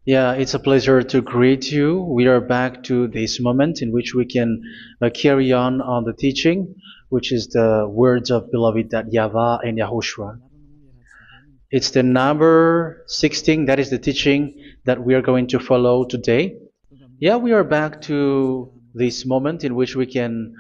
Yeah, it's a pleasure to greet you. We are back to this moment in which we can carry on the teaching, which is the words of beloved that YAHVAH and YAHOSHUA. It's the number 16, that is the teaching that we are going to follow today. Yeah, we are back to this moment in which we can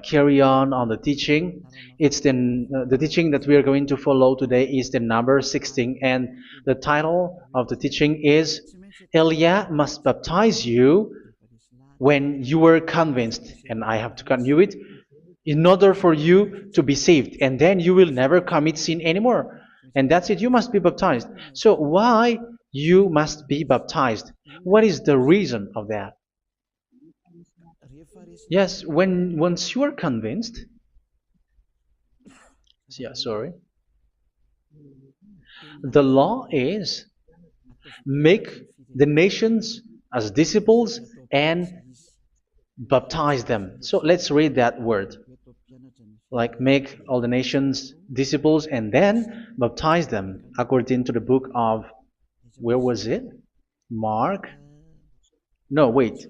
carry on the teaching. It's the teaching that we are going to follow today is the number 16, and the title of the teaching is Elia must baptize you when you were convinced, and I have to continue it, in order for you to be saved, and then you will never commit sin anymore. And that's it, you must be baptized. So why you must be baptized? What is the reason of that? Yes, when once you are convinced, yeah, sorry, the law is make the nations as disciples and baptize them. So let's read that word. Like make all the nations disciples and then baptize them according to the book of, where was it? Mark? No, wait.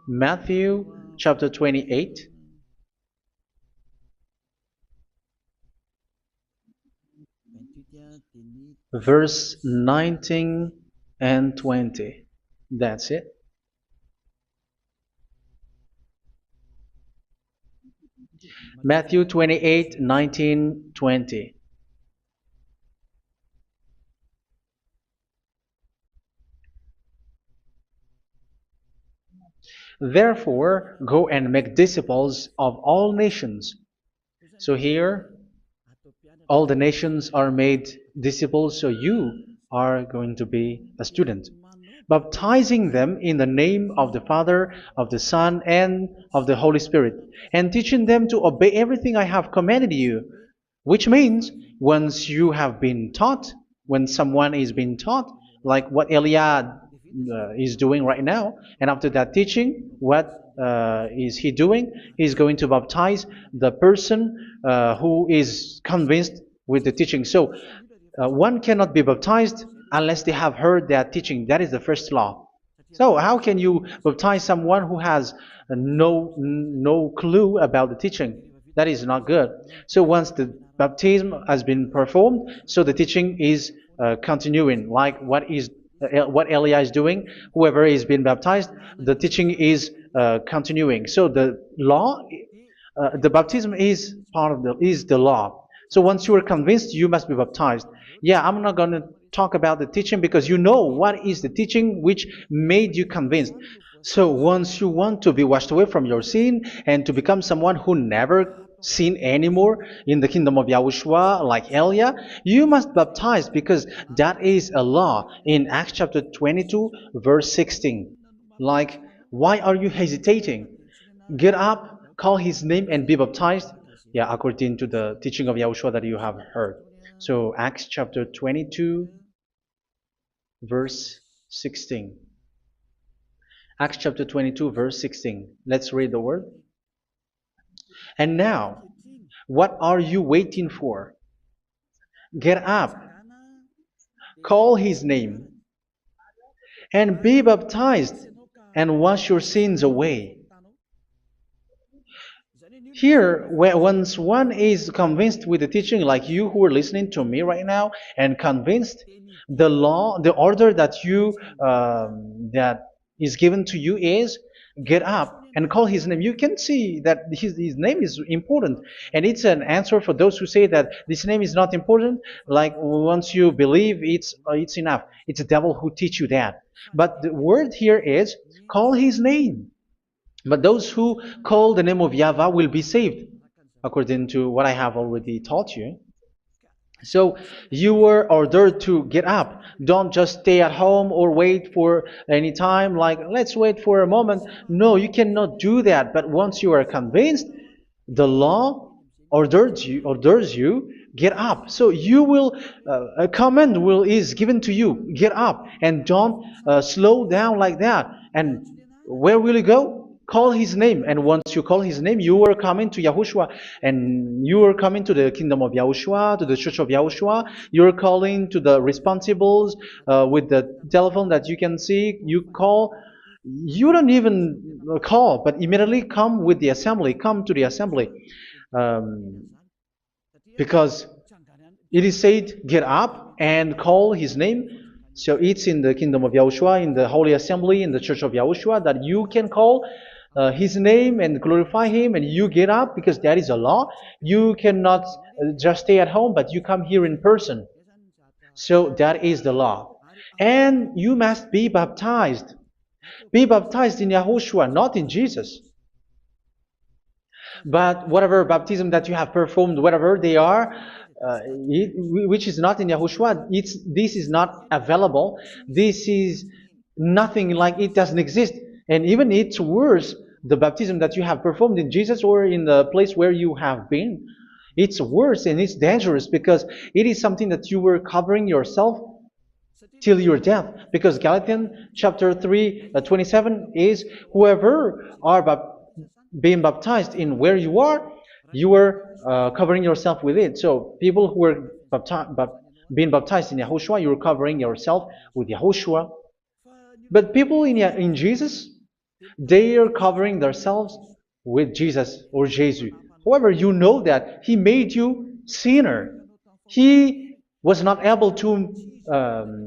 Matthew chapter 28. Verse 19 and 20. That's it. Matthew 28, 19, 20. Therefore, go and make disciples of all nations. So here, all the nations are made disciples, so you are going to be a student. Baptizing them in the name of the Father, of the Son, and of the Holy Spirit, and teaching them to obey everything I have commanded you. Which means, once you have been taught, when someone is being taught, like what Elia is doing right now, and after that teaching, what is he doing? He's going to baptize the person who is convinced with the teaching. So one cannot be baptized unless they have heard that teaching. That is the first law. So how can you baptize someone who has no clue about the teaching? That is not good. So once the baptism has been performed, so the teaching is continuing. Like what Elia is doing, whoever is being baptized, the teaching is continuing. So the law, the baptism is part of the law. So once you are convinced, you must be baptized. Yeah, I'm not going to talk about the teaching because you know what is the teaching which made you convinced. So once you want to be washed away from your sin and to become someone who never sin anymore in the kingdom of YAHOSHUA, like Elia, you must baptize because that is a law in Acts chapter 22, verse 16. Like, why are you hesitating? Get up, call his name, and be baptized. Yeah, according to the teaching of YAHOSHUA that you have heard. So Acts chapter 22, verse 16. Acts chapter 22, verse 16. Let's read the word. And now, what are you waiting for? Get up, call his name, and be baptized, and wash your sins away. Here, once one is convinced with the teaching, like you who are listening to me right now, and convinced, the law, the order that that is given to you is get up and call his name. You can see that his name is important, and it's an answer for those who say that this name is not important. Like once you believe, it's enough. It's the devil who teach you that. But the word here is call his name. But those who call the name of YAHVAH will be saved, according to what I have already taught you. So you were ordered to get up. Don't just stay at home or wait for any time, like let's wait for a moment. No, you cannot do that. But once you are convinced, the law orders you get up. So you will a command is given to you, get up, and don't slow down like that. And where will you go? call his name. And once you call his name, you are coming to Yahushua. And you are coming to the kingdom of Yahushua, to the church of Yahushua. You're calling to the responsibles with the telephone that you can see. You call. You don't even call, but immediately come with the assembly. Come to the assembly. Um, because it is said, get up and call his name. So it's in the kingdom of Yahushua, in the holy assembly, in the church of Yahushua, that you can call his name and glorify him, and you get up, because that is a law. You cannot just stay at home, but you come here in person. So that is the law. And you must be baptized. Be baptized in Yahushua, not in Jesus. But whatever baptism that you have performed, whatever they are, which is not in Yahushua, this is not available. This is nothing, like it doesn't exist. And even it's worse, the baptism that you have performed in Jesus or in the place where you have been. It's worse and it's dangerous, because it is something that you were covering yourself till your death. Because Galatians chapter 3, 27 is, whoever are being baptized in where you are covering yourself with it. So people who were being baptized in Yahushua, you're covering yourself with Yahushua. But people in Jesus, they are covering themselves with Jesus or Jesus. However, you know that he made you sinner. He was not able to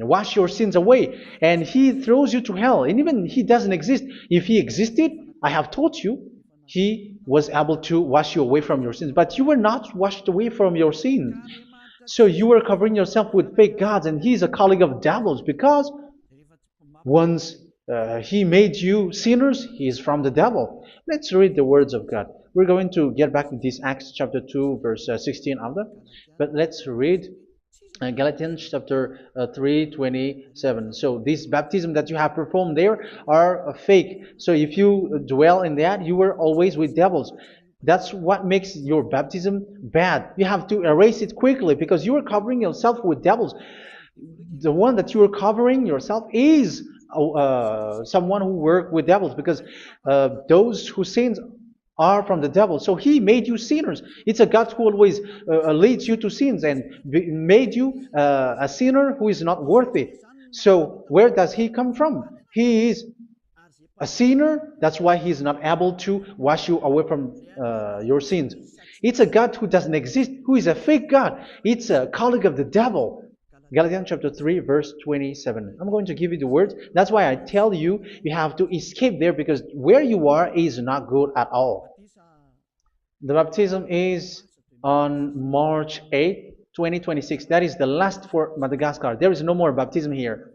wash your sins away, and he throws you to hell. And even he doesn't exist. If he existed, I have taught you, he was able to wash you away from your sins. But you were not washed away from your sins. So you were covering yourself with fake gods, and he's a colleague of devils, because once he made you sinners, he is from the devil. Let's read the words of God. We're going to get back to this Acts chapter 2, verse 16 after. But let's read Galatians chapter 3, 27. So this baptism that you have performed there are fake. So if you dwell in that, you were always with devils. That's what makes your baptism bad. You have to erase it quickly, because you are covering yourself with devils. The one that you are covering yourself is someone who works with devils, because those who sin are from the devil. So he made you sinners. It's a God who always leads you to sins, and made you a sinner who is not worthy. So where does he come from? He is a sinner. That's why he is not able to wash you away from your sins. It's a God who doesn't exist, who is a fake God. It's a colleague of the devil. Galatians chapter 3, verse 27. I'm going to give you the words. That's why I tell you, you have to escape there, because where you are is not good at all. The baptism is on March 8, 2026. That is the last for Madagascar. There is no more baptism here.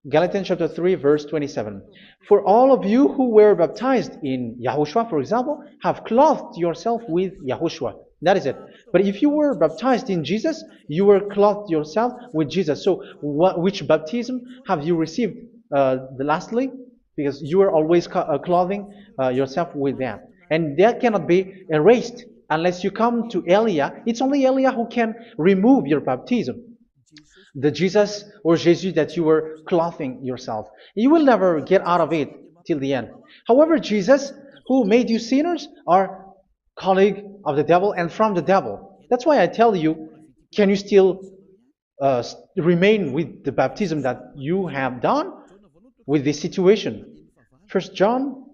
Galatians chapter 3, verse 27. For all of you who were baptized in Yahushua, for example, have clothed yourself with Yahushua. That is it. But if you were baptized in Jesus, you were clothed yourself with Jesus. So which baptism have you received lastly? Because you are always clothing yourself with that. And that cannot be erased unless you come to Eliah. It's only Eliah who can remove your baptism. The Jesus or Jesus that you were clothing yourself. You will never get out of it till the end. However, Jesus, who made you sinners, are colleague of the devil and from the devil. That's why I tell you, can you still remain with the baptism that you have done with this situation? First John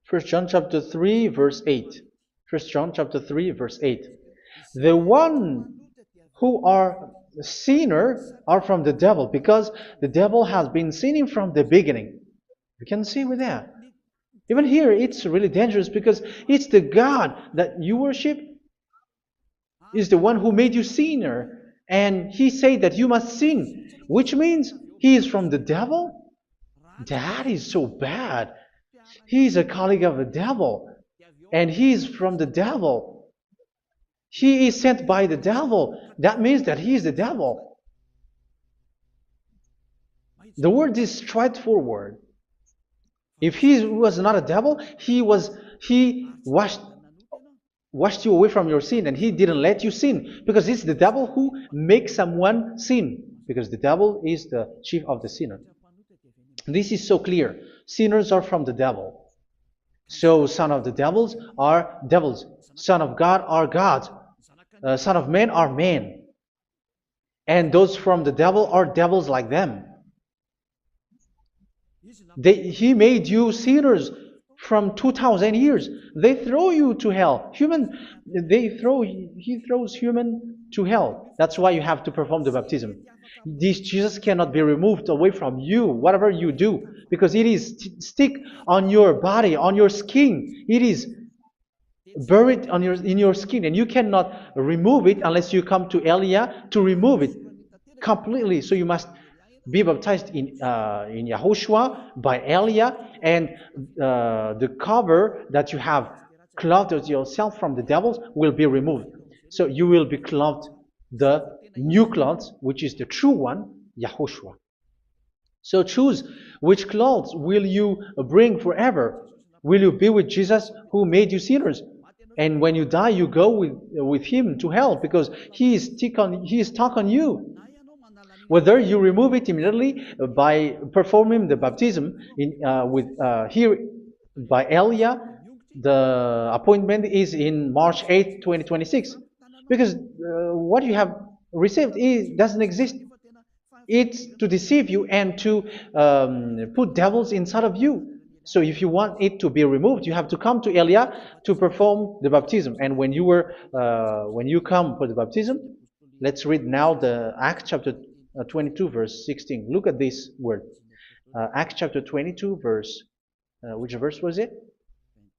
chapter 3, verse 8. First John chapter 3, verse 8. The one who are sinner are from the devil, because the devil has been sinning from the beginning. You can see with that. Even here, it's really dangerous, because it's the God that you worship is the one who made you sinner. And he said that you must sin, which means he is from the devil. That is so bad. He is a colleague of the devil. And he is from the devil. He is sent by the devil. That means that he is the devil. The word is straightforward. If he was not a devil, he washed you away from your sin, and he didn't let you sin, because it's the devil who makes someone sin, because the devil is the chief of the sinner. This is so clear. Sinners are from the devil. So son of the devils are devils. Son of God are gods. Son of men are men. And those from the devil are devils like them. He made you sinners from 2,000 years. They throw you to hell. He throws human to hell. That's why you have to perform the baptism. This Jesus cannot be removed away from you, whatever you do, because it is stick on your body, on your skin. It is buried in your skin, and you cannot remove it unless you come to Elia to remove it completely. So you must be baptized in YAHOSHUA by Elia, and the cover that you have clothed yourself from the devils will be removed. So you will be clothed the new clothes, which is the true one, YAHOSHUA. So choose which clothes will you bring forever. Will you be with Jesus who made you sinners? And when you die, you go with him to hell because he is stuck on you. Whether you remove it immediately by performing the baptism here by Elia, the appointment is in March 8, 2026. Because what you have received doesn't exist. It's to deceive you and to put devils inside of you. So if you want it to be removed, you have to come to Elia to perform the baptism. And when you come for the baptism, let's read now the Acts chapter 22 verse 16. Look at this word. Acts chapter 22 verse, which verse was it?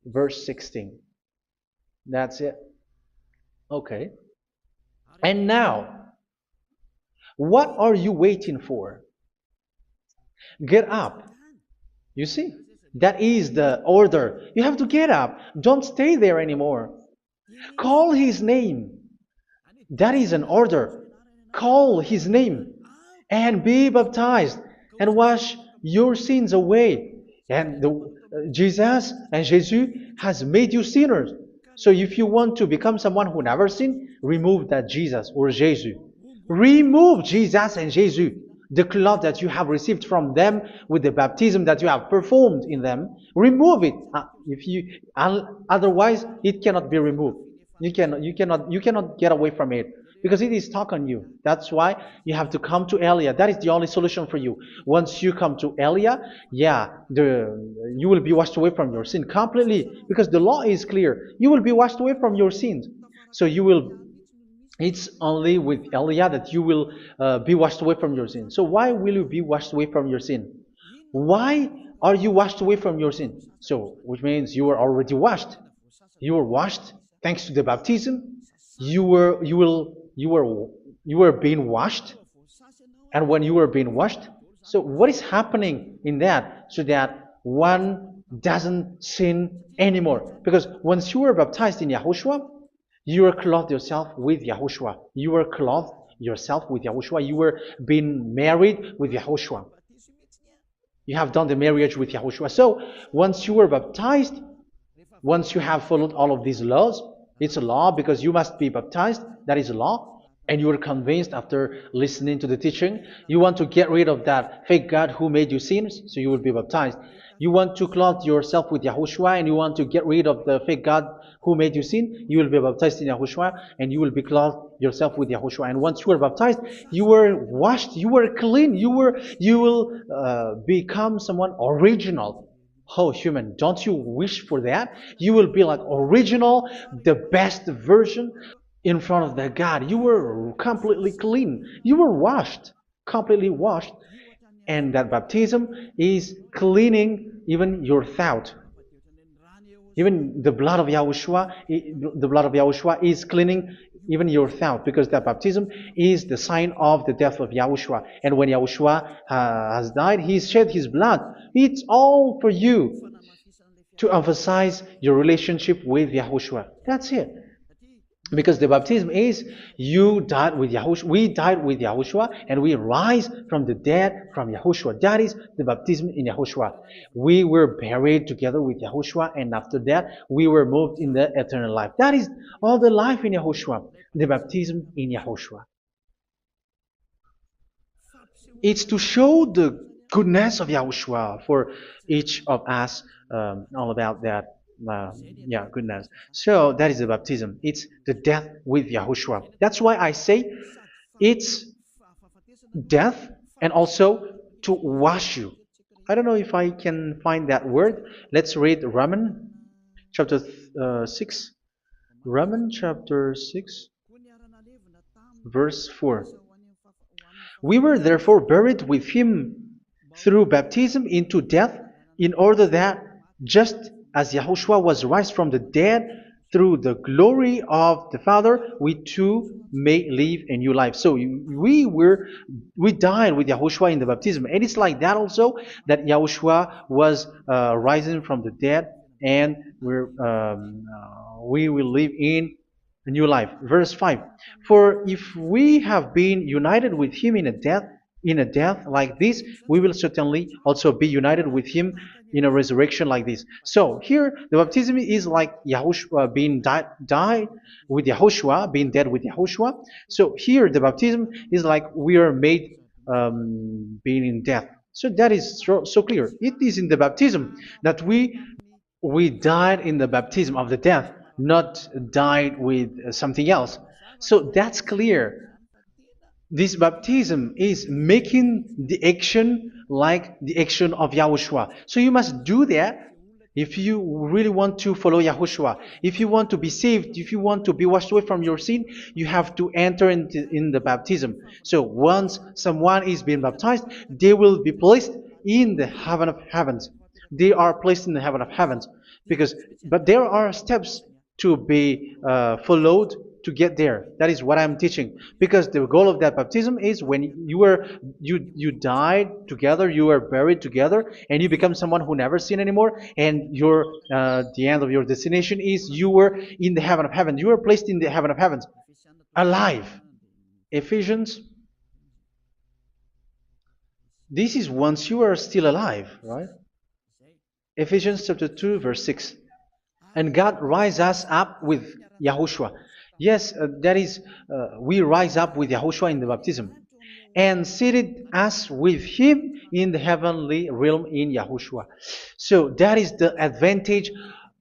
Verse 16. That's it. Okay. And now, what are you waiting for? Get up. You see, that is the order. You have to get up. Don't stay there anymore. Call his name. That is an order. Call his name and be baptized and wash your sins away. And Jesus has made you sinners. So if you want to become someone who never sinned, remove that Jesus or Jesus. Remove Jesus and Jesus, the cloth that you have received from them with the baptism that you have performed in them. Remove it. Otherwise, it cannot be removed. You cannot get away from it because it is stuck on you. That's why you have to come to Elia. That is the only solution for you. Once you come to Elia, you will be washed away from your sin completely because the law is clear. You will be washed away from your sins. So it's only with Elia that you will be washed away from your sin. So why will you be washed away from your sin? Why are you washed away from your sin? So, which means you are already washed. You were washed thanks to the baptism. You were being washed, and when you were being washed, so what is happening in that? So that one doesn't sin anymore. Because once you were baptized in YAHOSHUA, you were clothed yourself with YAHOSHUA. You were clothed yourself with YAHOSHUA. You were being married with YAHOSHUA. You have done the marriage with YAHOSHUA. So once you were baptized, once you have followed all of these laws, it's a law because you must be baptized. That is a law. And you are convinced after listening to the teaching, you want to get rid of that fake God who made you sinners, so you will be baptized. You want to clothe yourself with YAHOSHUA and you want to get rid of the fake God who made you sin, you will be baptized in YAHOSHUA and you will be clothed yourself with YAHOSHUA. And once you are baptized, you were washed, you were clean, you will become someone original. Oh, human, don't you wish for that? You will be like original, the best version in front of the God. You were completely clean. You were washed, completely washed. And that baptism is cleaning even your thought. Even the blood of YAHOSHUA is cleaning even your thought, because that baptism is the sign of the death of YAHOSHUA. And when YAHOSHUA has died, he shed his blood. It's all for you to emphasize your relationship with YAHOSHUA. That's it. Because the baptism is you died with YAHOSHUA, we died with YAHOSHUA, and we rise from the dead from YAHOSHUA. That is the baptism in YAHOSHUA. We were buried together with YAHOSHUA, and after that we were moved in the eternal life. That is all the life in YAHOSHUA, the baptism in YAHOSHUA. It's to show the goodness of Yahushua for each of us, all about that. Uh, yeah, goodness. So that is the baptism. It's the death with Yahushua. That's why I say it's death and also to wash you. I don't know if I can find that word. Let's read Romans chapter 6. Romans chapter 6, verse 4. We were therefore buried with him through baptism into death, in order that, just as Yahushua was raised from the dead through the glory of the Father, we too may live a new life. So we died with Yahushua in the baptism, and it's like that also that Yahushua was rising from the dead, and we will live in a new life. Verse 5. For if we have been united with him in a death like this, we will certainly also be united with him in a resurrection like this. So here the baptism is like Yahushua being died with Yahushua, being dead with Yahushua. So here the baptism is like we are made being in death. So that is so clear. It is in the baptism that we died in the baptism of the death, not died with something else. So that's clear. This baptism is making the action like the action of Yahushua. So you must do that if you really want to follow Yahushua. If you want to be saved, if you want to be washed away from your sin, you have to enter in the baptism. So once someone is being baptized, they will be placed in the heaven of heavens. They are placed in the heaven of heavens, but there are steps to be followed to get there. That is what I'm teaching. Because the goal of that baptism is when you died together, you were buried together, and you become someone who never sin anymore. And the end of your destination is you were in the heaven of heaven. You were placed in the heaven of heavens, alive. Ephesians. This is once you are still alive, right? Ephesians chapter 2, verse 6. And God rise us up with Yahushua. Yes, that is, we rise up with Yahushua in the baptism. And seated us with him in the heavenly realm in Yahushua. So that is the advantage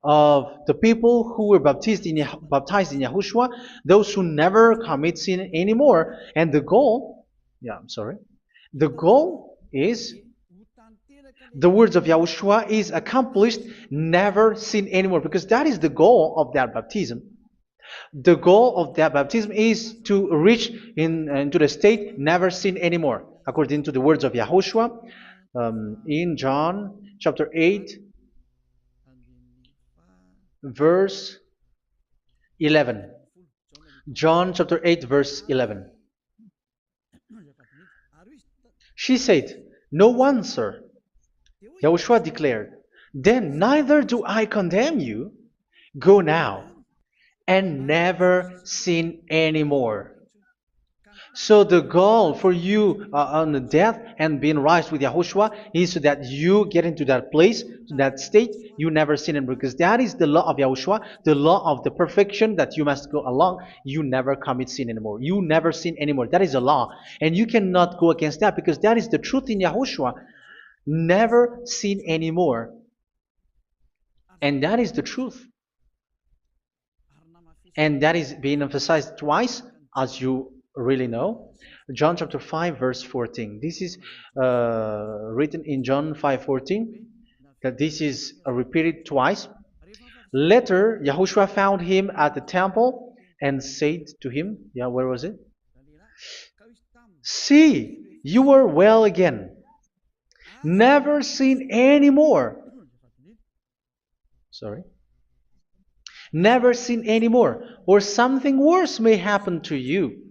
of the people who were baptized in Yahushua, those who never commit sin anymore. And the goal, the goal is the words of Yahushua is accomplished, never sin anymore, because that is the goal of that baptism. The goal of that baptism is to reach into the state never sin anymore, according to the words of Yahushua in John chapter 8, verse 11. John chapter 8, verse 11. She said, "No one, sir." Yahushua declared, "Then neither do I condemn you. Go now and never sin anymore." So the goal for you on the death and being raised with Yahushua is so that you get into that place, to that state, you never sin anymore. Because that is the law of Yahushua, the law of the perfection that you must go along. You never commit sin anymore. You never sin anymore. That is a law. And you cannot go against that because that is the truth in Yahushua. Never sin anymore. And that is the truth. And that is being emphasized twice, as you really know. John chapter 5, verse 14. This is written in John 5:14, that this is repeated twice. Later, Yahushua found him at the temple and said to him, where was it? "See, you are well again. Never sin anymore." Never sin anymore, or something worse may happen to you.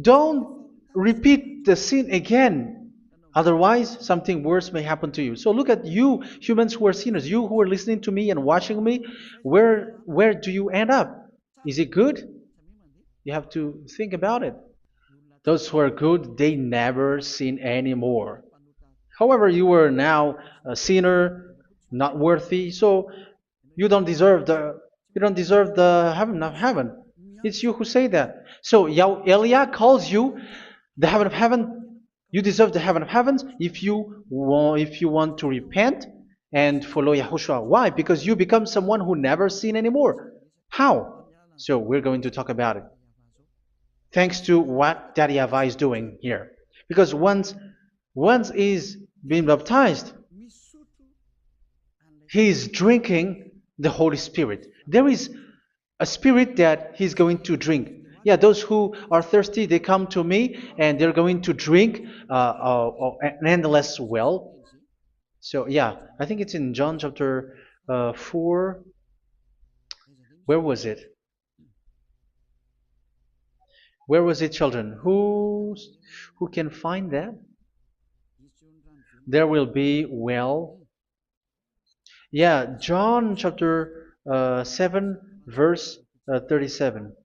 Don't repeat the sin again. Otherwise, something worse may happen to you. So look at you, humans who are sinners, you who are listening to me and watching me. Where do you end up? Is it good? You have to think about it. Those who are good, they never sin anymore. However, you are now a sinner, not worthy, so you don't deserve the heaven of heaven. It's you who say that. So Eliah calls you the heaven of heaven You deserve the heaven of heavens if you want to repent and follow Yahushua. Why? Because you become someone who never sin anymore. How? So we're going to talk about it. Thanks to what Daddy YAHVAH is doing here. Because once is being baptized, he is drinking the Holy Spirit. There is a spirit that he's going to drink. Yeah, those who are thirsty, they come to me and they're going to drink an endless well. So yeah, I think it's in John chapter 4. Where was it? Where was it, children? Who can find that? There will be well. Yeah, John chapter 7, verse 37.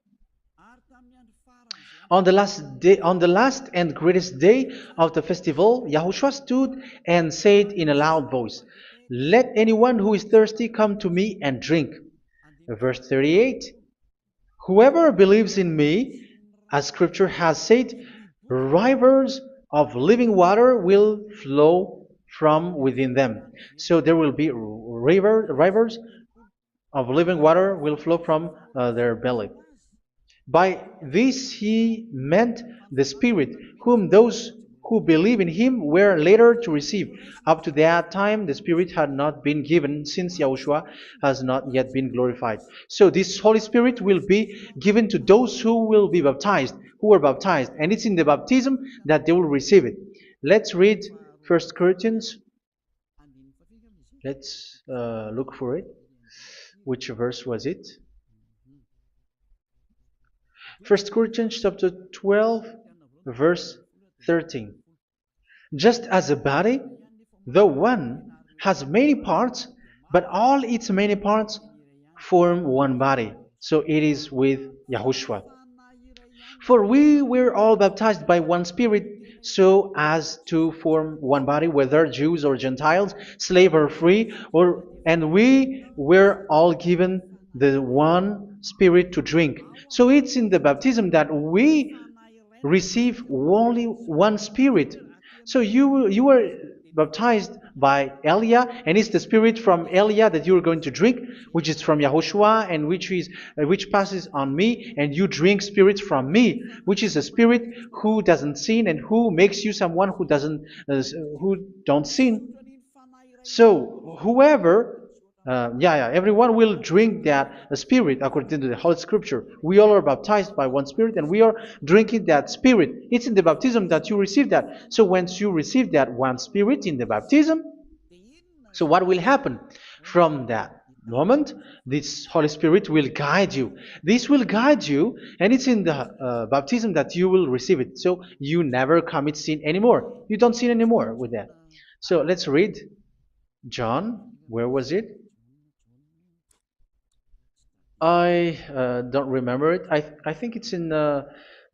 On the last and greatest day of the festival, Yahushua stood and said in a loud voice, "Let anyone who is thirsty come to me and drink." Verse 38. Whoever believes in me, as Scripture has said, rivers of living water will flow from within them. So there will be rivers of living water will flow from their belly. By this he meant the Spirit, whom those who believe in him were later to receive. Up to that time, the Spirit had not been given, since Yahushua has not yet been glorified. So this Holy Spirit will be given to those who will be baptized, who were baptized. And it's in the baptism that they will receive it. Let's read 1 Corinthians. Let's look for it. Which verse was it? 1 Corinthians chapter 12, verse 13. Just as a body, though one, has many parts, but all its many parts form one body. So it is with Yahushua. For we were all baptized by one Spirit, so as to form one body, whether Jews or Gentiles, slave or free, and we were all given the one Spirit to drink. So it's in the baptism that we receive only one Spirit. So you were baptized by Elia, and it's the Spirit from Elia that you are going to drink, which is from Yahushua, and which passes on me, and you drink Spirit from me, which is a Spirit who doesn't sin and who makes you someone who don't sin. So whoever everyone will drink that Spirit according to the Holy Scripture. We all are baptized by one Spirit, and we are drinking that Spirit. It's in the baptism that you receive that. So once you receive that one Spirit in the baptism, so what will happen? From that moment, this Holy Spirit will guide you. This will guide you, and it's in the baptism that you will receive it. So you never commit sin anymore. You don't sin anymore with that. So let's read John. Where was it? I don't remember it. I think it's in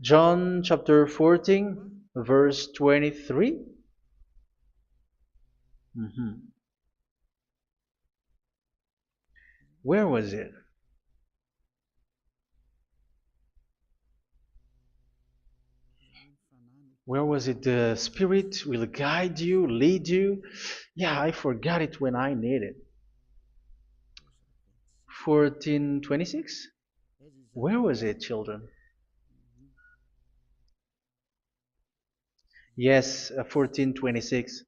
John chapter 14, verse 23. Where was it? Where was it? The Spirit will guide you, lead you. Yeah, I forgot it when I need it. 14:26? Where was it, children? Yes, 14:26.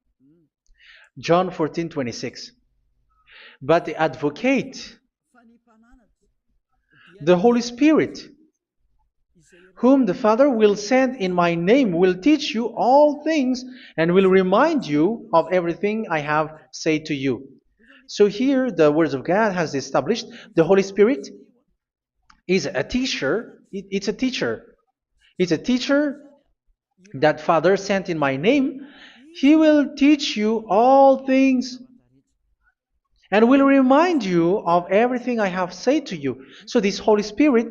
John 14:26. But the advocate, the Holy Spirit, whom the Father will send in my name, will teach you all things and will remind you of everything I have said to you. So here the words of God has established the Holy Spirit is a teacher. It's a teacher. It's a teacher that Father sent in my name. He will teach you all things and will remind you of everything I have said to you. So this Holy Spirit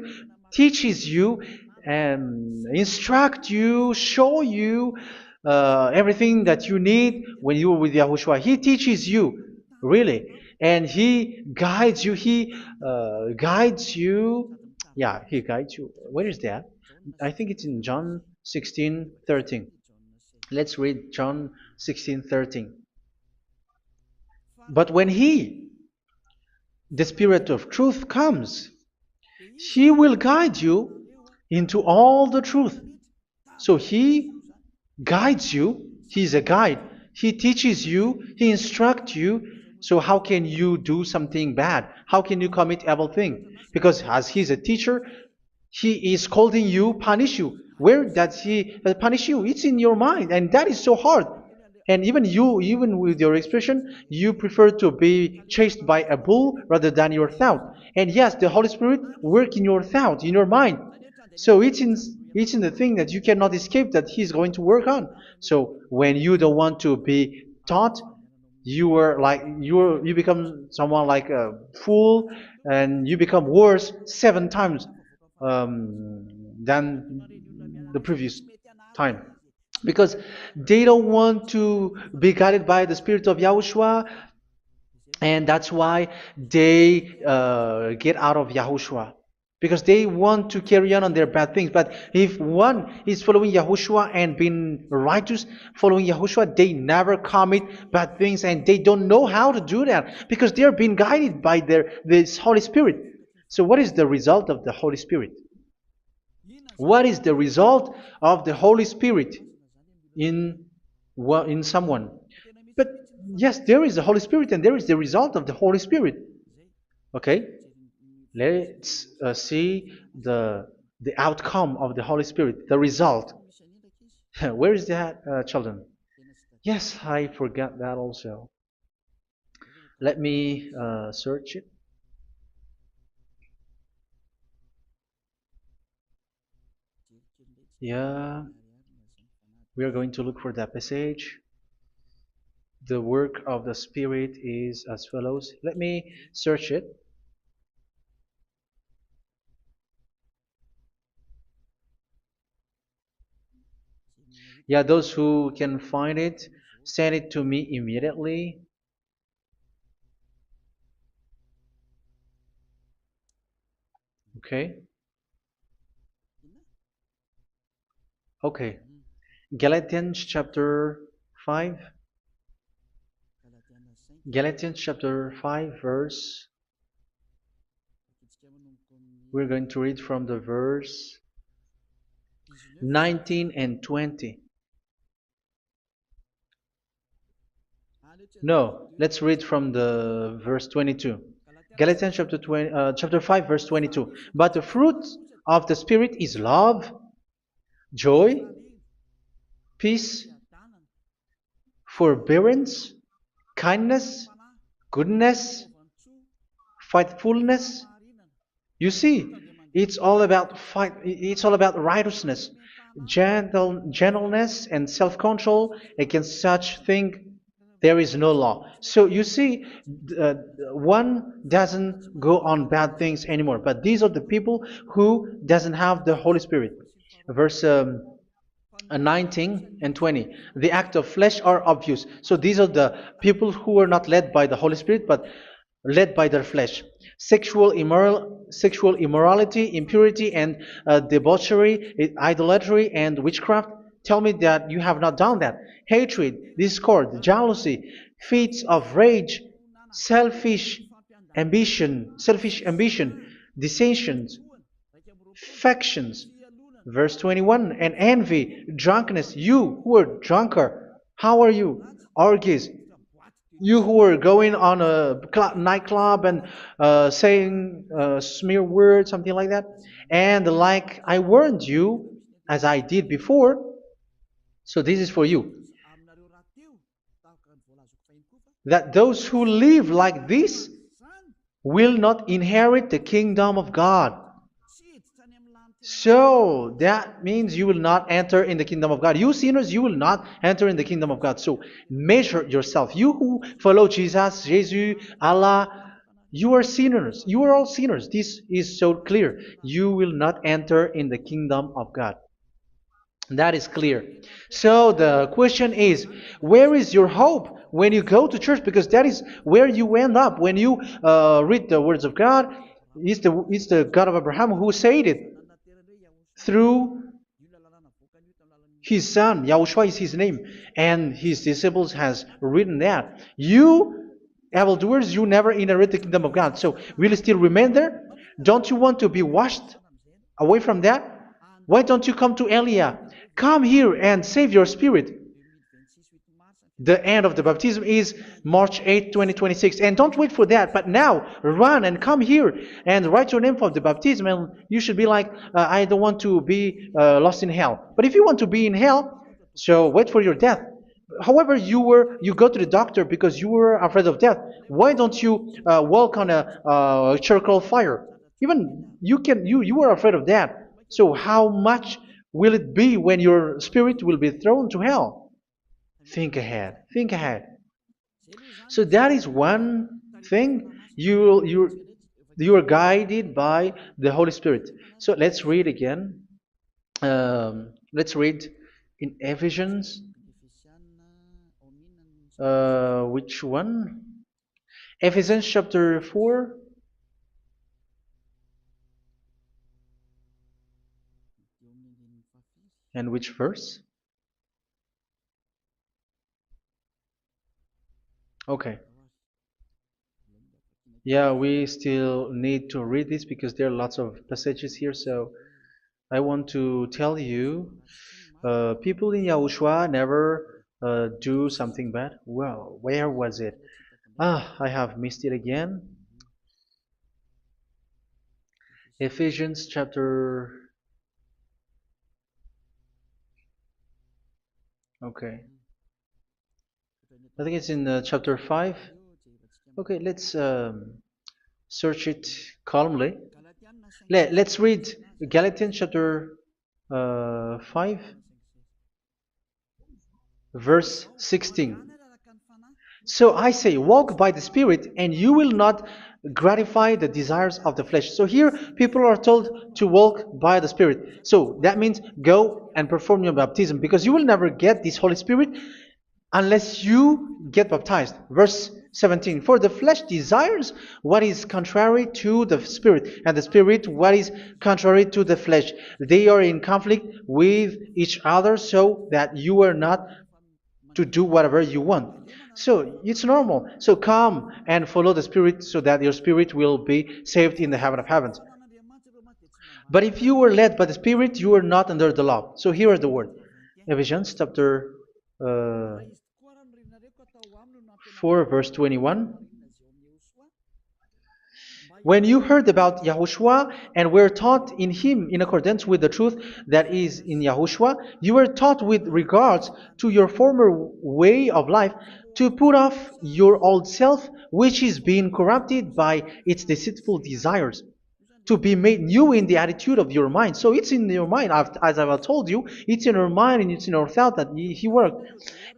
teaches you and instruct you, show you everything that you need when you are with Yahushua. He teaches you, really, and He guides you. He guides you. Yeah, He guides you. Where is that? I think it's in John 16:13. Let's read John 16:13. But when He, the Spirit of truth, comes, He will guide you into all the truth. So He guides you. He's a guide. He teaches you. He instructs you. So how can you do something bad? How can you commit evil thing? Because as He's a teacher, He is scolding you, punish you. Where does He punish you? It's in your mind, and that is so hard. And even you, even with your expression, you prefer to be chased by a bull rather than your thought. And yes, the Holy Spirit work in your thought, in your mind. So it's in the thing that you cannot escape that He's going to work on. So when you don't want to be taught, you become someone like a fool, and you become worse 7 times than the previous time, because they don't want to be guided by the Spirit of Yahushua, and that's why they get out of Yahushua, because they want to carry on their bad things. But if one is following Yahushua and being righteous, following Yahushua, they never commit bad things, and they don't know how to do that because they are being guided by this Holy Spirit. So what is the result of the Holy Spirit? What is the result of the Holy Spirit in someone? But yes, there is the Holy Spirit, and there is the result of the Holy Spirit. Okay, let's see the outcome of the Holy Spirit, the result. Where is that, children? Yes, I forgot that also. Let me search it. Yeah, we are going to look for that passage. The work of the Spirit is as follows. Let me search it. Yeah, those who can find it, send it to me immediately. Okay. Okay. Galatians chapter 5. Galatians chapter 5 verse. We're going to read from the verse 19 and 20. No, let's read from the verse 22. Galatians chapter 5 verse 22. But the fruit of the Spirit is love, joy, peace, forbearance, kindness, goodness, faithfulness. You see, it's all about fight. It's all about righteousness, gentleness, and self-control. Against such thing, there is no law. So you see, one doesn't go on bad things anymore. But these are the people who doesn't have the Holy Spirit. Verse 19 and 20. The act of flesh are obvious. So these are the people who are not led by the Holy Spirit, but led by their flesh. Sexual immorality, impurity, and debauchery, idolatry, and witchcraft. Tell me that you have not done that. Hatred, discord, jealousy, fits of rage, selfish ambition, dissensions, factions. Verse 21, and envy, drunkenness. You who are drunkard, how are you? Orgies. You who are going on a nightclub and saying smear words, something like that. And like I warned you, as I did before, so this is for you, that those who live like this will not inherit the kingdom of God. So that means you will not enter in the kingdom of God. You sinners, you will not enter in the kingdom of God. So measure yourself. You who follow Jesus, Allah, you are sinners. You are all sinners. This is so clear. You will not enter in the kingdom of God. That is clear. So the question is, where is your hope when you go to church? Because that is where you end up. When you read the words of God, it's the God of Abraham who said it. Through His son, Yahushua is his name, and his disciples has written that. You evildoers, you never inherit the kingdom of God. So will you still remain there? Don't you want to be washed away from that? Why don't you come to Elia? Come here and save your spirit. The end of the baptism is March 8th, 2026. And don't wait for that, but now run and come here and write your name for the baptism. And you should be like, I don't want to be lost in hell. But if you want to be in hell, so wait for your death. However, you go to the doctor because you were afraid of death. Why don't you walk on a charcoal fire? Even you were afraid of that. So how much will it be when your spirit will be thrown to hell? Think ahead. Think ahead. So that is one thing. You are guided by the Holy Spirit. So let's read again. Let's read in Ephesians. Which one? Ephesians chapter 4. And which verse? Okay. Yeah, we still need to read this because there are lots of passages here. So I want to tell you, people in Yahushua never do something bad. Well, where was it? I have missed it again. Ephesians chapter. Okay. I think it's in chapter 5. Okay, let's search it calmly. Let's read Galatians chapter 5, verse 16. So I say, walk by the Spirit, and you will not gratify the desires of the flesh. So here, people are told to walk by the Spirit. So that means go and perform your baptism, because you will never get this Holy Spirit unless you get baptized. Verse 17. For the flesh desires what is contrary to the Spirit, and the Spirit what is contrary to the flesh. They are in conflict with each other, so that you are not to do whatever you want. So it's normal. So come and follow the Spirit so that your spirit will be saved in the heaven of heavens. But if you were led by the Spirit, you are not under the law. So here is the word. Ephesians chapter 4, verse 21. When you heard about Yahushua and were taught in him in accordance with the truth that is in Yahushua, you were taught with regards to your former way of life to put off your old self, which is being corrupted by its deceitful desires, to be made new in the attitude of your mind. So it's in your mind, as I've told you, it's in your mind and it's in your thought that he worked.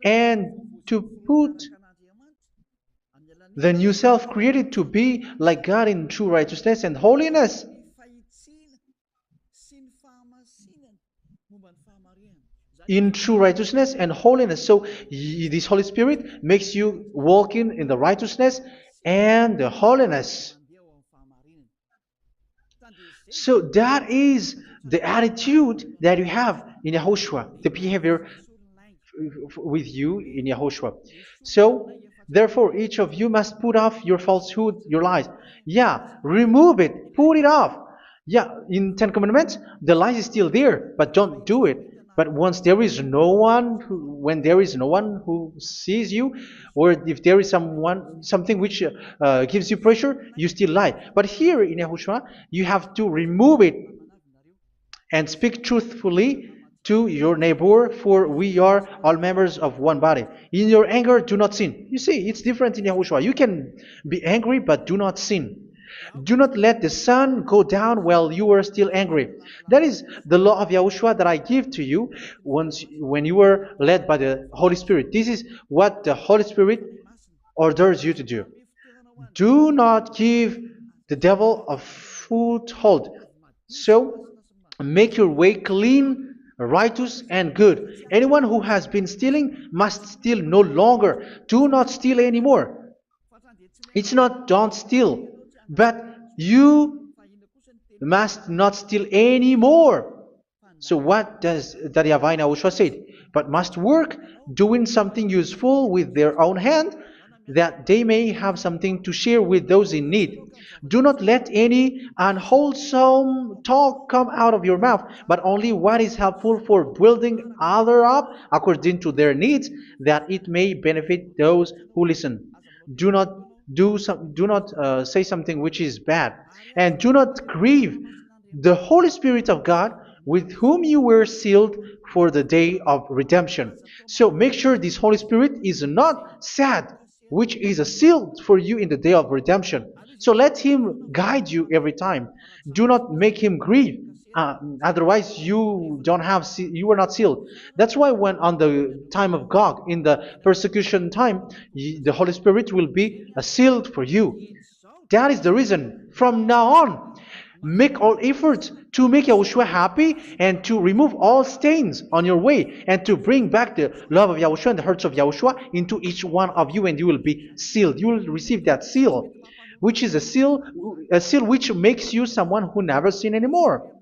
And to put the new self created to be like God in true righteousness and holiness. In true righteousness and holiness. So this Holy Spirit makes you walk in the righteousness and the holiness. So that is the attitude that you have in Yahushua, the behavior with you in Yahushua. So therefore, each of you must put off your falsehood, your lies. Yeah, remove it, put it off. Yeah, in Ten Commandments, the lies is still there, but don't do it. But once there is no one, when there is no one who sees you, or if there is something which gives you pressure, you still lie. But here in Yahushua, you have to remove it and speak truthfully to your neighbor, for we are all members of one body. In your anger, do not sin. You see, it's different in Yahushua. You can be angry, but do not sin. Do not let the sun go down while you are still angry. That is the law of Yahushua that I give to you when you were led by the Holy Spirit. This is what the Holy Spirit orders you to do. Do not give the devil a foothold. So, make your way clean, righteous, and good. Anyone who has been stealing must steal no longer. Do not steal anymore. It's not don't steal, but you must not steal anymore. So what does the Yahweh YAHOSHUA said? But must work doing something useful with their own hand, that they may have something to share with those in need. Do not let any unwholesome talk come out of your mouth, but only what is helpful for building other up according to their needs, that it may benefit those who listen. Do not do not say something which is bad, and do not grieve the Holy Spirit of God, with whom you were sealed for the day of redemption. So make sure this Holy Spirit is not sad, which is a seal for you in the day of redemption. So let him guide you every time. Do not make him grieve. Otherwise, you don't have you are not sealed. That's why when on the time of God, in the persecution time, the Holy Spirit will be a sealed for you. That is the reason. From now on, make all efforts to make Yahushua happy and to remove all stains on your way and to bring back the love of Yahushua and the hearts of Yahushua into each one of you, and you will be sealed. You will receive that seal, which is a seal which makes you someone who never sin anymore.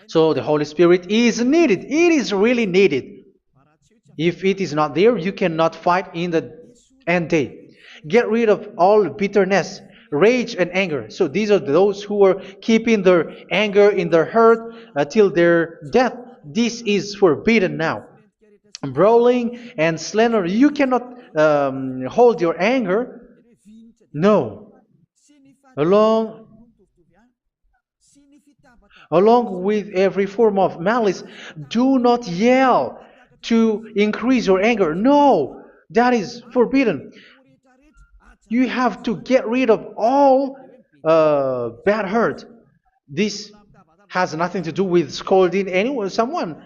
So the Holy Spirit is needed. It is really needed. If it is not there, you cannot fight in the end day. Get rid of all bitterness, rage, and anger. So these are those who are keeping their anger in their heart till their death. This is forbidden now. Brawling and slander. You cannot hold your anger. No. Along Along with every form of malice, do not yell to increase your anger. No, that is forbidden. You have to get rid of all bad hurt. This has nothing to do with scolding anyone, someone.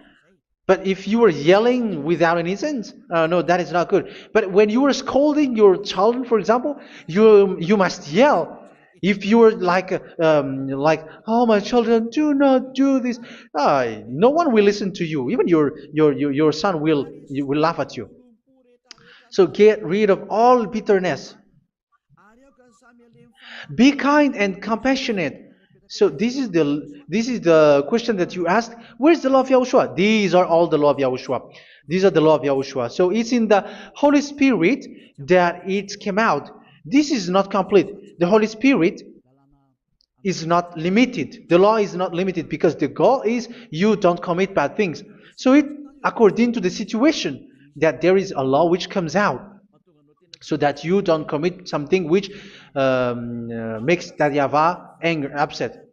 But if you are yelling without any sense, no, that is not good. But when you are scolding your children, for example, you must yell. If you are like, oh my children, do not do this, no one will listen to you. Even your son will laugh at you. So get rid of all bitterness. Be kind and compassionate. So this is the question that you asked. Where's the law of Yahushua? These are all the law of Yahushua. These are the law of Yahushua. So it's in the Holy Spirit that it came out. This is not complete. The Holy Spirit is not limited. The law is not limited because the goal is you don't commit bad things. So it according to the situation that there is a law which comes out, so that you don't commit something which makes that Yahweh angry, upset.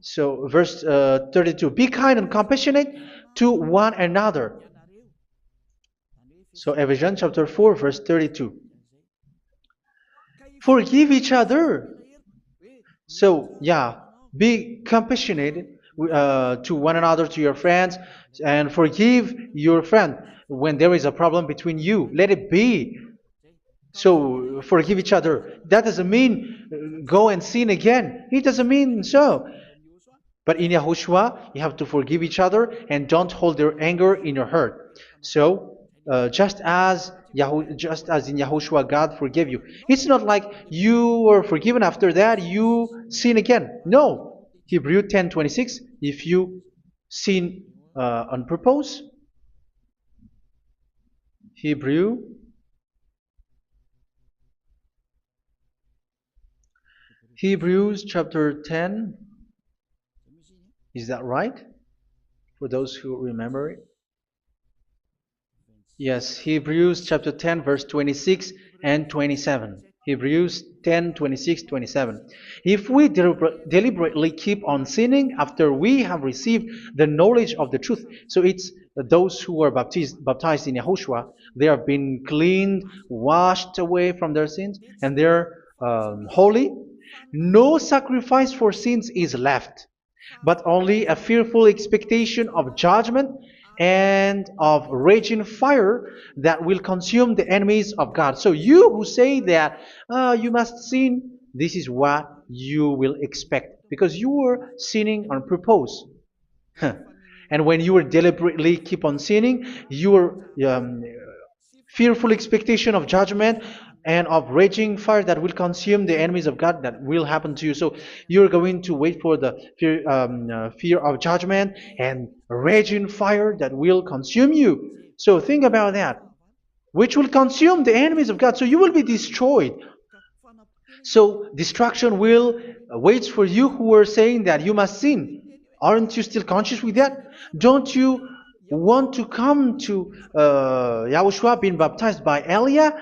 So verse 32, be kind and compassionate to one another. So Ephesians chapter 4 verse 32. Forgive each other. So yeah, be compassionate to one another, to your friends, and forgive your friend when there is a problem between you. Let it be. So forgive each other. That doesn't mean go and sin again. It doesn't mean so. But in Yahushua, you have to forgive each other and don't hold their anger in your heart. So just as in Yahushua, God forgave you. It's not like you were forgiven after that you sin again. No. Hebrew 10:26. If you sin on purpose, Hebrews chapter 10. Is that right? For those who remember it? Yes, Hebrews chapter 10 verse 26 and 27. Hebrews 10, 26, 27. If we deliberately keep on sinning after we have received the knowledge of the truth, so it's those who are baptized in Yahushua, they have been cleaned, washed away from their sins, and they're holy. No sacrifice for sins is left, but only a fearful expectation of judgment and of raging fire that will consume the enemies of God. So you who say that you must sin, this is what you will expect, because you were sinning on purpose. And when you deliberately keep on sinning, your fearful expectation of judgment and of raging fire that will consume the enemies of God that will happen to you. So you're going to wait for the fear of judgment and raging fire that will consume you. So think about that, which will consume the enemies of God. So you will be destroyed. So destruction will wait for you who are saying that you must sin. Aren't you still conscious with that? Don't you want to come to Yahushua being baptized by Elia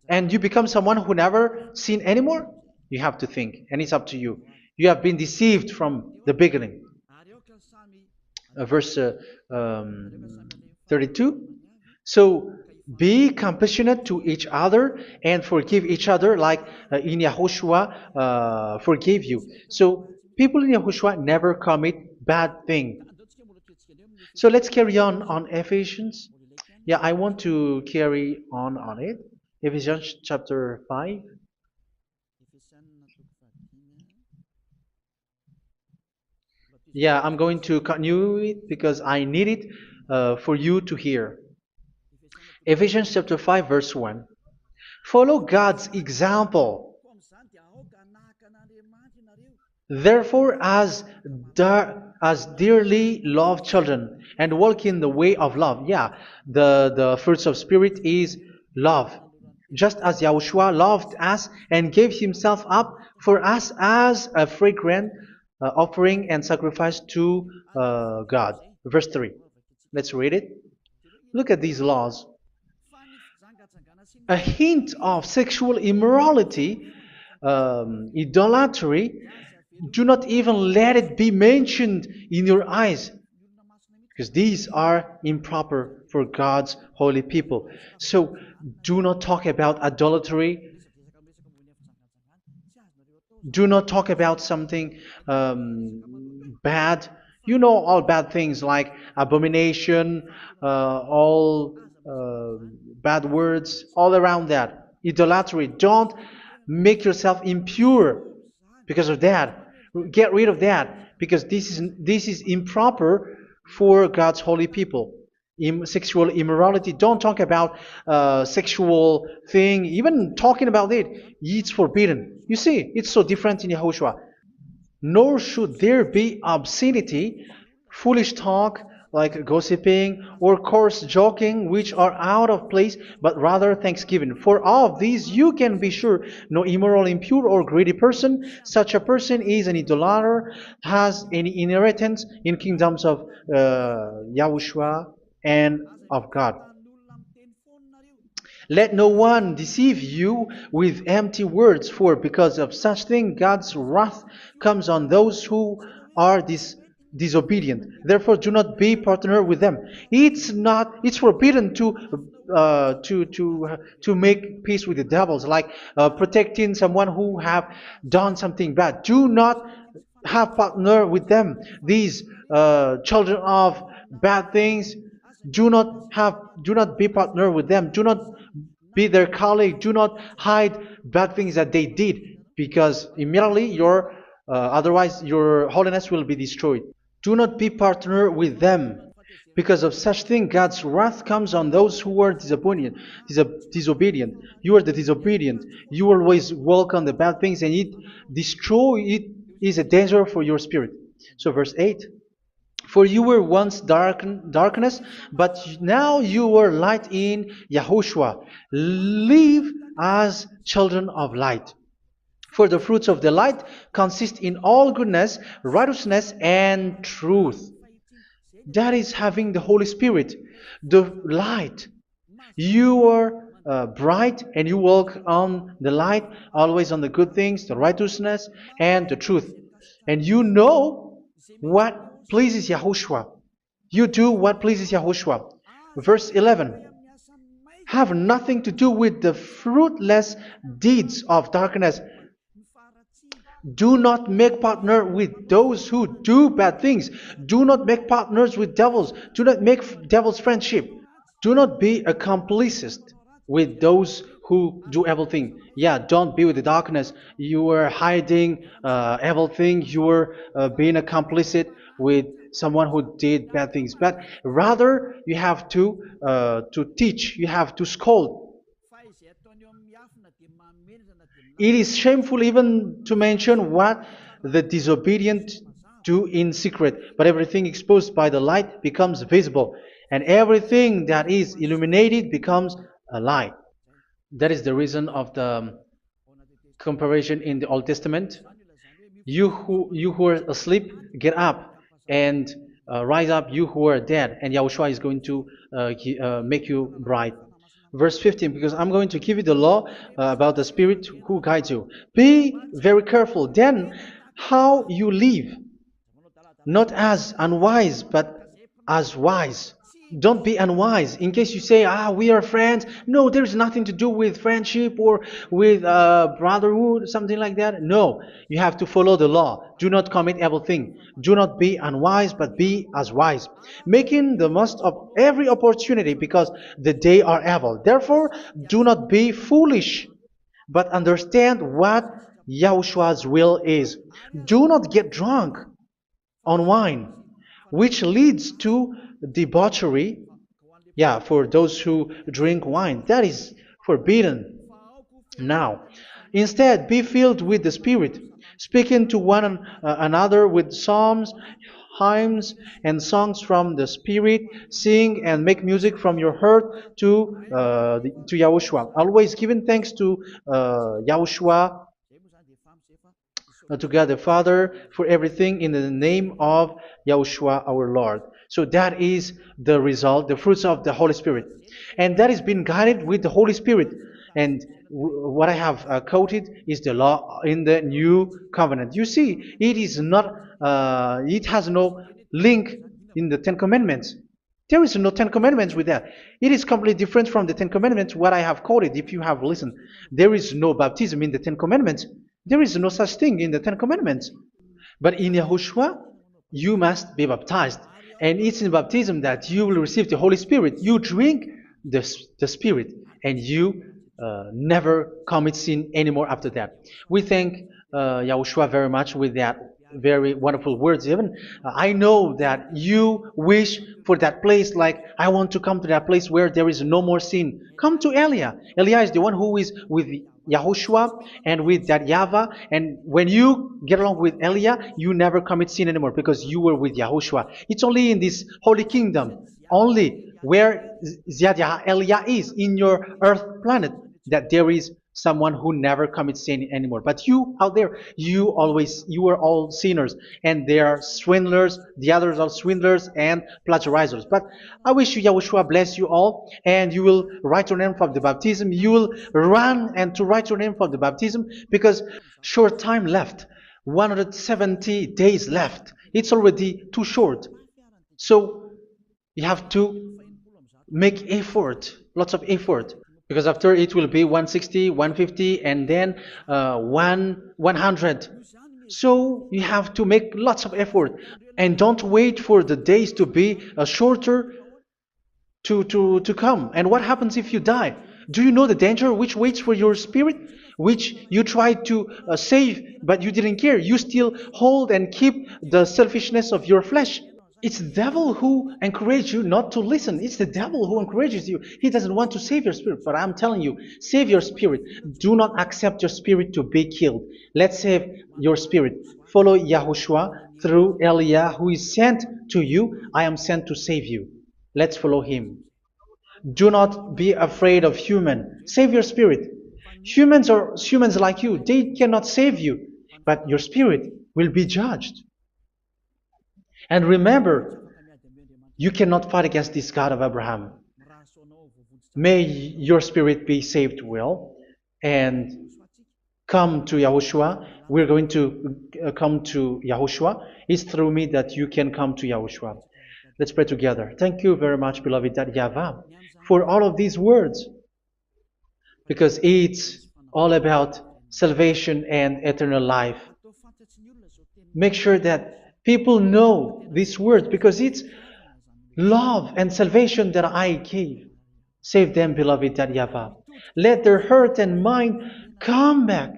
and you become someone who never sin anymore? You have to think, and it's up to you. You have been deceived from the beginning. Verse 32. So be compassionate to each other and forgive each other like in Yahushua forgave you. So people in Yahushua never commit bad thing. So let's carry on Ephesians. Yeah, I want to carry on it. Ephesians chapter 5. Yeah, I'm going to continue it because I need it for you to hear. Ephesians chapter 5 verse 1. Follow God's example. Therefore, as dearly loved children, and walk in the way of love. Yeah, the fruits of spirit is love. Just as Yahushua loved us and gave himself up for us as a fragrant offering and sacrifice to God. Verse 3. Let's read it. Look at these laws. A hint of sexual immorality, idolatry, do not even let it be mentioned in your eyes, because these are improper for God's holy people. So do not talk about idolatry. Do not talk about something bad. You know all bad things like abomination, all bad words, all around that. Idolatry. Don't make yourself impure because of that. Get rid of that because this is improper for God's holy people. Sexual immorality. Don't talk about sexual thing. Even talking about it's forbidden. You see, it's so different in Yahushua. Nor should there be obscenity, foolish talk like gossiping or coarse joking, which are out of place, but rather thanksgiving. For of these you can be sure: no immoral, impure, or greedy person, such a person is an idolater, has any inheritance in kingdoms of Yahushua and of God. Let no one deceive you with empty words, for because of such thing God's wrath comes on those who are disobedient. Therefore, do not be partner with them. It's forbidden to make peace with the devils, like protecting someone who have done something bad. Do not have partner with them. These children of bad things, do not be partner with them. Do not be their colleague. Do not hide bad things that they did, because immediately otherwise your holiness will be destroyed. Do not be partner with them. Because of such thing, God's wrath comes on those who are disobedient. You are the disobedient. You always walk on the bad things, and it is a danger for your spirit. So verse 8. For you were once darkness, but now you are light in Yahushua. Live as children of light. For the fruits of the light consist in all goodness, righteousness, and truth. That is having the Holy Spirit, the light. You are bright and you walk on the light, always on the good things, the righteousness, and the truth. And you know what pleases Yahushua. You do what pleases Yahushua. Verse 11. Have nothing to do with the fruitless deeds of darkness. Do not make partner with those who do bad things. Do not make partners with devils. Do not make devil's friendship. Do not be accomplices with those who do evil things. Yeah, don't be with the darkness. You are hiding evil things. You are being a complicit with someone who did bad things. But rather, you have to teach. You have to scold. It is shameful even to mention what the disobedient do in secret, but everything exposed by the light becomes visible, and everything that is illuminated becomes a light. That is the reason of the comparison in the Old Testament. You who are asleep, get up and rise up, you who are dead, and Yahushua is going to make you bright. Verse 15, because I'm going to give you the law about the Spirit who guides you. Be very careful then how you live, not as unwise, but as wise. Don't be unwise. In case you say, we are friends. No, there's nothing to do with friendship or with brotherhood, something like that. No, you have to follow the law. Do not commit evil thing. Do not be unwise, but be as wise, making the most of every opportunity because the day are evil. Therefore, do not be foolish, but understand what Yahushua's will is. Do not get drunk on wine, which leads to debauchery. Yeah, for those who drink wine, that is forbidden now. Instead, be filled with the Spirit, speaking to one another with psalms, hymns, and songs from the Spirit. Sing and make music from your heart to Yahushua. Always giving thanks to Yahushua, to God the Father for everything in the name of Yahushua our Lord. So that is the result, the fruits of the Holy Spirit. And that is being guided with the Holy Spirit. And what I have quoted is the law in the new covenant. You see, it is not, it has no link in the Ten Commandments. There is no Ten Commandments with that. It is completely different from the Ten Commandments, what I have quoted, if you have listened. There is no baptism in the Ten Commandments. There is no such thing in the Ten Commandments. But in Yahushua, you must be baptized. And it's in baptism that you will receive the Holy Spirit. You drink the Spirit, and you never commit sin anymore after that. We thank Yahushua very much with that very wonderful words. Even I know that you wish for that place, like I want to come to that place where there is no more sin. Come to Elia. Elia is the one who is with Yahushua and with that YAHVAH, and when you get along with Elia, you never commit sin anymore because you were with Yahushua. It's only in this holy kingdom, only where Ziad Elia is in your earth planet, that there is someone who never commits sin anymore. But you out there, you are all sinners, and they are swindlers. The others are swindlers and plagiarizers. But I wish you, Yahushua, bless you all, and you will write your name for the baptism. You will run and to write your name for the baptism, because short time left, 170 days left. It's already too short. So you have to make effort, lots of effort, because after it will be 160, 150, and then 100. So you have to make lots of effort, and don't wait for the days to be shorter to come. And what happens if you die? Do you know the danger which waits for your spirit, which you tried to save, but you didn't care? You still hold and keep the selfishness of your flesh. It's the devil who encourages you not to listen. It's the devil who encourages you. He doesn't want to save your spirit. But I'm telling you, save your spirit. Do not accept your spirit to be killed. Let's save your spirit. Follow Yahushua through Elia, who is sent to you. I am sent to save you. Let's follow him. Do not be afraid of human. Save your spirit. Humans are humans like you. They cannot save you. But your spirit will be judged. And remember, you cannot fight against this God of Abraham. May your spirit be saved well and come to Yahushua. We're going to come to Yahushua. It's through me that you can come to Yahushua. Let's pray together. Thank you very much, beloved YAHVAH, for all of these words, because it's all about salvation and eternal life. Make sure that people know these words, because it's love and salvation that I gave. Save them, beloved YAHVAH. Let their heart and mind come back,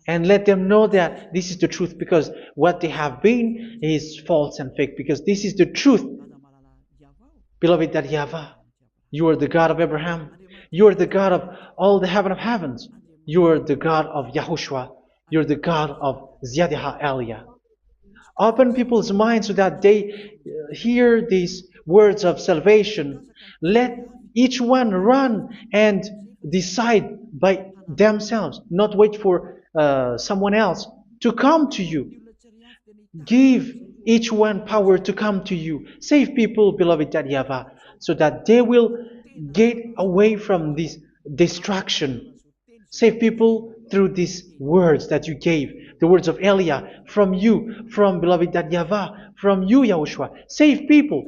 and let them know that this is the truth, because what they have been is false and fake, because this is the truth. Beloved YAHVAH, you are the God of Abraham. You are the God of all the heaven of heavens. You're the God of Yahushua. You're the God of Ziyadha Aliyah. Open people's minds so that they hear these words of salvation. Let each one run and decide by themselves, not wait for someone else to come to you. Give each one power to come to you. Save people, beloved YAHVAH, so that they will get away from this distraction. Save people through these words that you gave, the words of Elia, from you, from beloved YAHVAH, from you, Yahushua. Save people.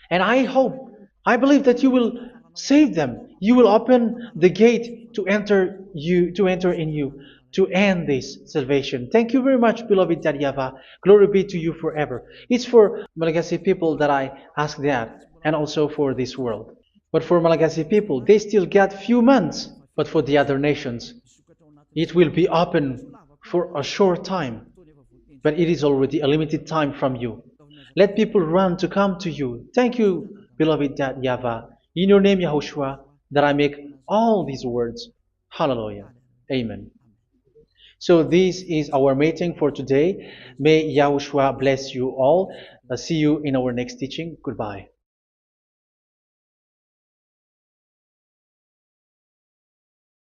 And I hope, I believe that you will save them. You will open the gate to enter in you, to end this salvation. Thank you very much, beloved YAHVAH. Glory be to you forever. It's for Malagasy people that I ask that, and also for this world. But for Malagasy people, they still get few months. But for the other nations, it will be open for a short time. But it is already a limited time from you. Let people run to come to you. Thank you, beloved YAHVAH. In your name, Yahushua, that I make all these words. Hallelujah. Amen. So this is our meeting for today. May Yahushua bless you all. See you in our next teaching. Goodbye.